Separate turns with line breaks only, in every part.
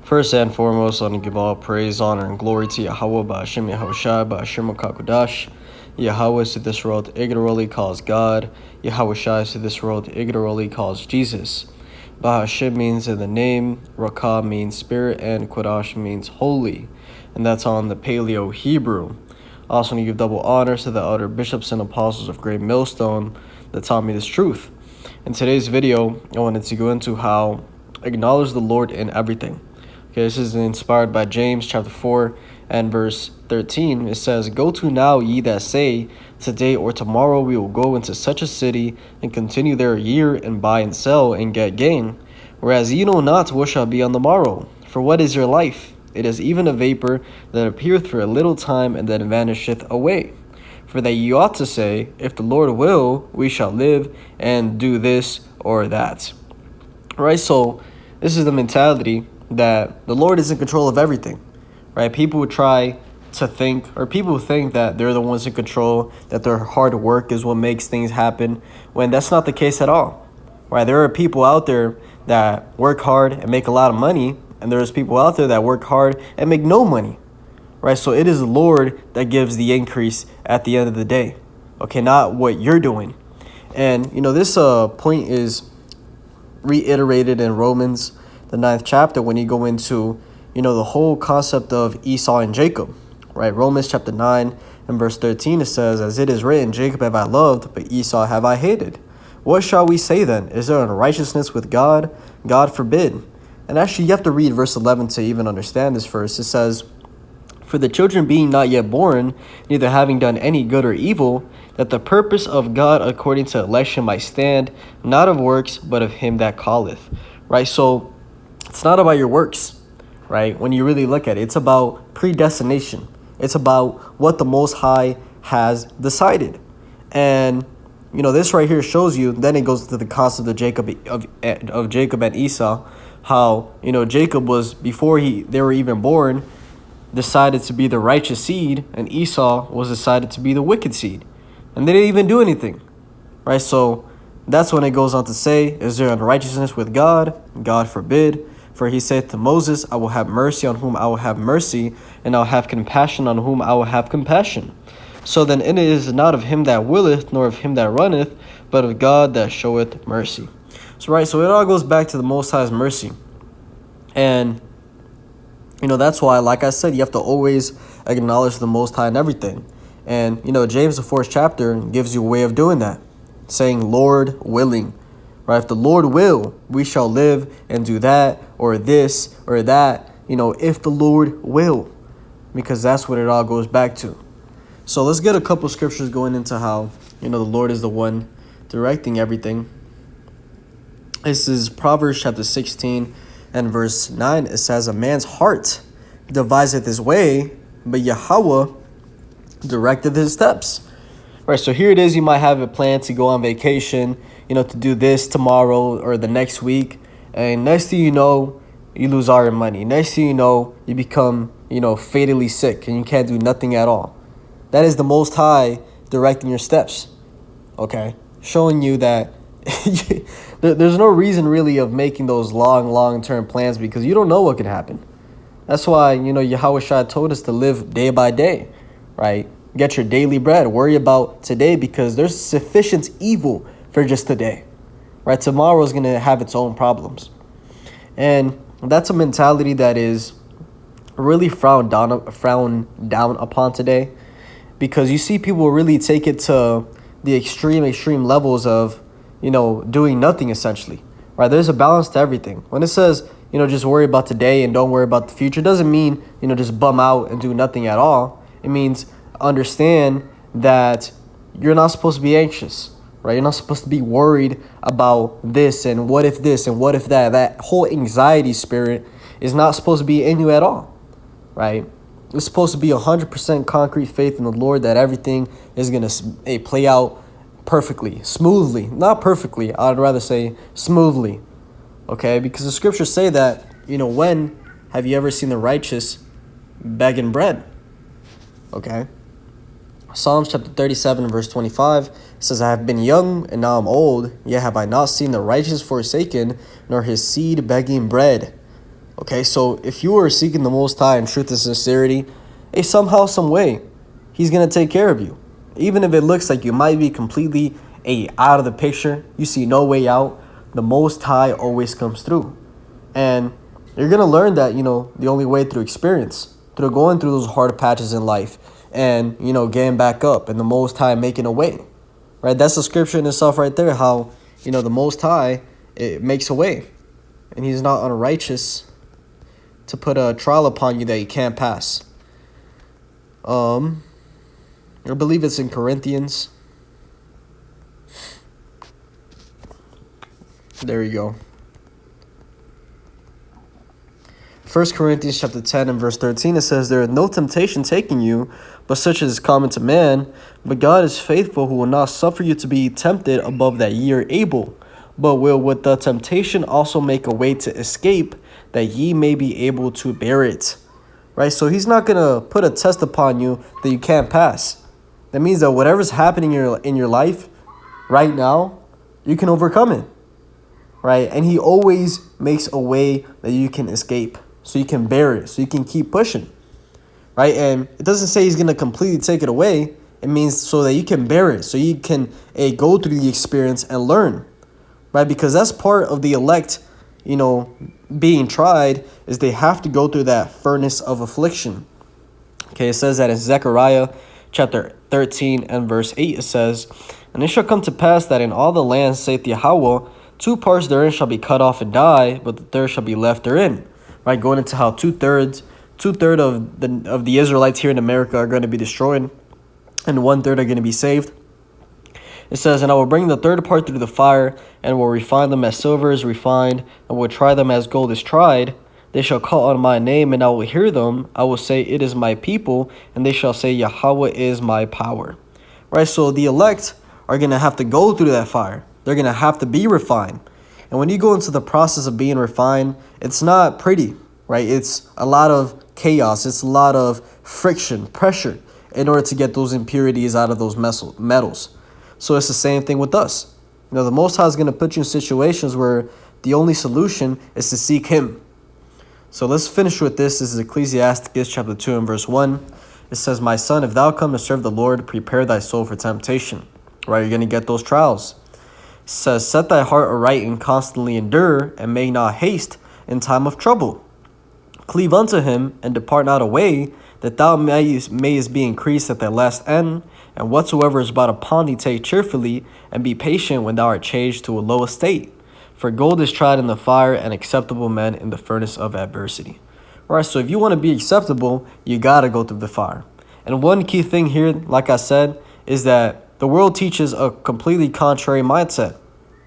First and foremost, I want to give all praise, honor, and glory to Yahweh, Ba'ashem Yahushai, Ba'ashem Kakudash. Yahweh to this world ignorantly calls God. Yahweh Shai to this world ignorantly calls Jesus. Ba'ashem means in the name, Rakah means spirit, and Kodash means holy. And that's on the Paleo Hebrew. I also want to give double honors to the elder bishops and apostles of Great Millstone that taught me this truth. In today's video, I wanted to go into how acknowledge the Lord in everything. Okay, this is inspired by James chapter 4 and verse 13. It says, "Go to now, ye that say, today or tomorrow we will go into such a city and continue there a year and buy and sell and get gain. Whereas ye know not what shall be on the morrow. For what is your life? It is even a vapor that appeareth for a little time and then vanisheth away. For that ye ought to say, if the Lord will, we shall live and do this or that." Right, so this is the mentality that the Lord is in control of everything, right? People would try to think, or people think that they're the ones in control, that their hard work is what makes things happen, when that's not the case at all, right? There are people out there that work hard and make a lot of money, and there's people out there that work hard and make no money, right? So it is the Lord that gives the increase at the end of the day, okay? Not what you're doing. And, this point is reiterated in Romans the 9th chapter when you go into the whole concept of Esau and Jacob, right? Romans chapter 9 and verse 13, it says, "As it is written, Jacob have I loved, but Esau have I hated. What shall we say then? Is there unrighteousness with God? God forbid." And actually you have to read verse 11 to even understand this verse. It says, "For the children being not yet born, neither having done any good or evil, that the purpose of God according to election might stand, not of works, but of him that calleth." Right? So it's not about your works, right? When you really look at it, it's about predestination. It's about what the Most High has decided. And, this right here shows you, then it goes to the concept of Jacob and Esau, how, Jacob was, before they were even born, decided to be the righteous seed, and Esau was decided to be the wicked seed. And they didn't even do anything, right? So that's when it goes on to say, "Is there unrighteousness with God? God forbid. For he said to Moses, I will have mercy on whom I will have mercy, and I will have compassion on whom I will have compassion. So then it is not of him that willeth, nor of him that runneth, but of God that showeth mercy." So it all goes back to the Most High's mercy. And, that's why, like I said, you have to always acknowledge the Most High in everything. And, James, the 4th chapter, gives you a way of doing that, saying, "Lord willing." Right? If the Lord will, we shall live and do that or this or that, if the Lord will, because that's what it all goes back to. So let's get a couple scriptures going into how, the Lord is the one directing everything. This is Proverbs chapter 16 and verse 9. It says, "A man's heart deviseth his way, but Yahweh directeth his steps." Right, so here it is. You might have a plan to go on vacation, to do this tomorrow or the next week. And next thing you know, you lose all your money. Next thing you know, you become, fatally sick and you can't do nothing at all. That is the Most High directing your steps, okay? Showing you that there's no reason really of making those long-term plans because you don't know what could happen. That's why, Yahweh Shai told us to live day by day, right? Get your daily bread. Worry about today because there's sufficient evil for just today, right? Tomorrow is going to have its own problems. And that's a mentality that is really frowned down upon today, because you see people really take it to the extreme levels of, doing nothing essentially, right? There's a balance to everything. When it says, just worry about today and don't worry about the future, doesn't mean, just bum out and do nothing at all. It means understand that you're not supposed to be anxious, right? You're not supposed to be worried about this and what if this and what if that. That whole anxiety spirit is not supposed to be in you at all, right? It's supposed to be 100% concrete faith in the Lord that everything is going to play out perfectly, smoothly. Not perfectly, I'd rather say smoothly, okay? Because the scriptures say that, when have you ever seen the righteous begging bread, okay? Psalms chapter 37, verse 25 says, "I have been young and now I'm old, yet have I not seen the righteous forsaken, nor his seed begging bread." Okay, so if you are seeking the Most High in truth and sincerity, somehow, some way, He's going to take care of you. Even if it looks like you might be completely out of the picture, you see no way out, the Most High always comes through. And you're going to learn that, the only way through experience, through going through those hard patches in life and, getting back up and the Most High making a way, right? That's the scripture in itself right there, how, the Most High, it makes a way. And He's not unrighteous to put a trial upon you that you can't pass. I believe it's in Corinthians. There you go. 1 Corinthians chapter 10 and verse 13, it says, "There is no temptation taking you, but such as is common to man. But God is faithful, who will not suffer you to be tempted above that ye are able, but will with the temptation also make a way to escape, that ye may be able to bear it." Right? So He's not going to put a test upon you that you can't pass. That means that whatever's happening in your life right now, you can overcome it. Right? And He always makes a way that you can escape, so you can bear it, so you can keep pushing. Right? And it doesn't say He's going to completely take it away. It means so that you can bear it, so you can go through the experience and learn. Right? Because that's part of the elect, being tried, is they have to go through that furnace of affliction. Okay, it says that in Zechariah chapter 13 and verse 8, it says, "And it shall come to pass that in all the land, saith Yahweh, 2 parts therein shall be cut off and die, but the third shall be left therein." Right, going into how two-thirds of the Israelites here in America are going to be destroyed, and 1/3 are going to be saved. It says, "And I will bring the third part through the fire, and will refine them as silver is refined, and will try them as gold is tried. They shall call on my name, and I will hear them. I will say, it is my people, and they shall say, Yahweh is my power." Right, so the elect are going to have to go through that fire. They're going to have to be refined. And when you go into the process of being refined, it's not pretty, right? It's a lot of chaos. It's a lot of friction, pressure, in order to get those impurities out of those metals. So it's the same thing with us. The Most High is going to put you in situations where the only solution is to seek Him. So let's finish with this. This is Ecclesiastes chapter 2 and verse 1. It says, "My son, if thou come to serve the Lord, prepare thy soul for temptation." Right, you're going to get those trials. It says, "Set thy heart aright and constantly endure, and make not haste in time of trouble. Cleave unto Him, and depart not away, that thou mayest be increased at thy last end. And whatsoever is brought upon thee, take cheerfully, and be patient when thou art changed to a low estate. For gold is tried in the fire, and acceptable men in the furnace of adversity." All right, so if you want to be acceptable, you got to go through the fire. And one key thing here, like I said, is that the world teaches a completely contrary mindset,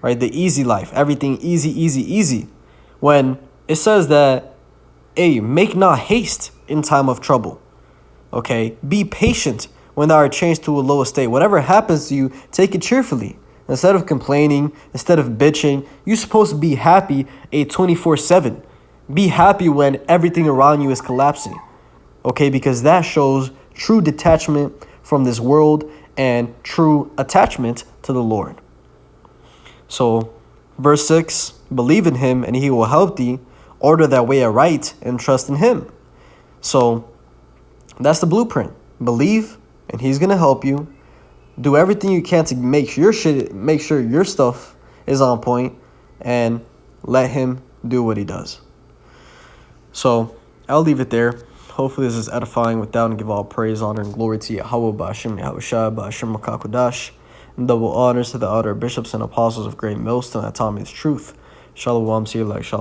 right? The easy life, everything easy, easy, easy. When it says that, make not haste in time of trouble. Okay, be patient when thou art changed to a low estate. Whatever happens to you, take it cheerfully. Instead of complaining, instead of bitching, you're supposed to be happy 24/7. Be happy when everything around you is collapsing. Okay, because that shows true detachment from this world and true attachment to the Lord. So, verse 6, "Believe in Him, and He will help thee. Order thy way aright, and trust in Him." So, that's the blueprint. Believe, and He's going to help you. Do everything you can to make sure your stuff is on point, and let Him do what He does. So, I'll leave it there. Hopefully this is edifying. With that, and give all praise, honor, and glory to Yahweh, Ba'ashem Yahushua, Ba'ashem Makakodash, and double honors to the elder bishops and apostles of Great Millstone that taught me the truth. Shalom, see you like shalom.